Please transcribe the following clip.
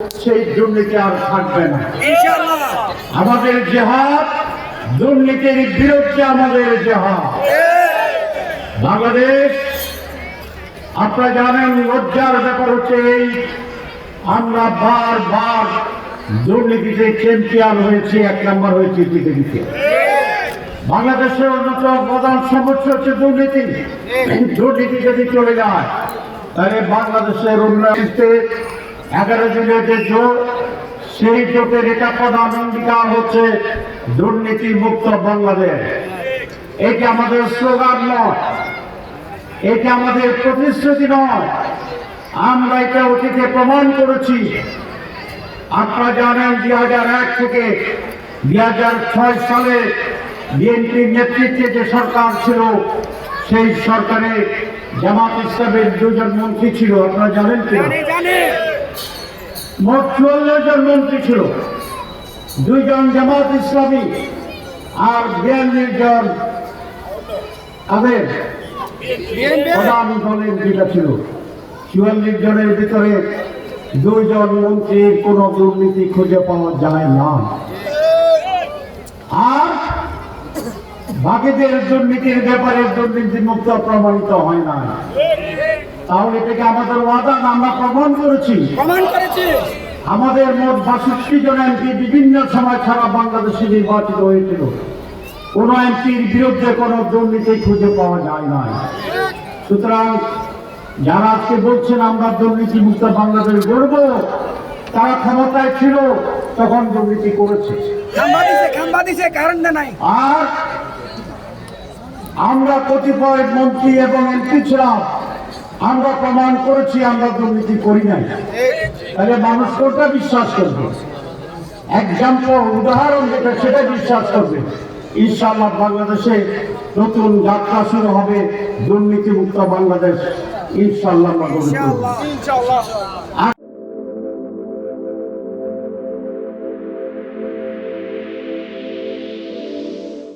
সেই দুর্নীতি আর থাকবে না। আমাদের জিহাদ দুর্নীতির বিরুদ্ধে, আমাদের জিহাদ। বাংলাদেশ, আপনারা জানেন, লজ্জার ব্যাপার হচ্ছে এই, আমরা বারবার দুর্নীতিতে চ্যাম্পিয়ন হয়েছি, 1 নম্বর হয়েছি পৃথিবীতে। বাংলাদেশের অন্যতম প্রধান সমস্যা হচ্ছে দুর্নীতি। দুর্নীতি যদি চলে যায় তাহলে বাংলাদেশের উন্নয়নকে 11 জনের যে জোট, সেই জোটের এটা প্রধান অঙ্গীকার হচ্ছে দুর্নীতি মুক্ত বাংলাদেশ। এটি আমাদের স্লোগান নয়, এটি আমাদের প্রতিশ্রুতি নয়, আমরা এটা অতীতে প্রমাণ করেছি। আপনারা জানেন 2001 থেকে 2006 সালে বিএনপির নেতৃত্বে যে সরকার ছিল, সেই সরকারে জামাত ইসলামের 2 জন মন্ত্রী ছিল। আপনারা জানেন কি? মোট 44 জন মন্ত্রী ছিল, 2 জন জামাত ইসলামী আর 42 জন তাদের প্রধান দলের যেটা ছিল। 44 জনের ভিতরে 2 জন মন্ত্রীর কোন দুর্নীতি খুঁজে পাওয়া যায় না, আর বাকিদের দুর্নীতির ব্যাপারে দুর্নীতি মুক্ত প্রমাণিত হয় না। তাহলে এটাকে আমাদের ওয়াদা, আমরা প্রমাণ করেছি। আমাদের মোট 62 জন এমপি বিভিন্ন সময় সারা বাংলাদেশে নির্বাচিত হয়েছিল, কোন এমপির বিরুদ্ধে কোন দুর্নীতি খুঁজে পাওয়া যায় না। সুতরাং যারা আজকে বলছেন আমরা দুর্নীতি মুক্ত বাংলাদেশ গড়ব, তারা ক্ষমতায় ছিল তখন দুর্নীতি করেছে। আর আমরা কতিপয় মন্ত্রী এবং এমপি ছিলাম, আমরা প্রমাণ করেছি আমরা দুর্নীতি করি নাই। তাহলে মানুষ কোনটা বিশ্বাস করবে? এক্সাম্পল, উদাহরণ যেটা, সেটা বিশ্বাস করবে। ইনশাআল্লাহ বাংলাদেশে নতুন যাত্রা শুরু হবে, দুর্নীতি মুক্ত বাংলাদেশ ইনশাআল্লাহ।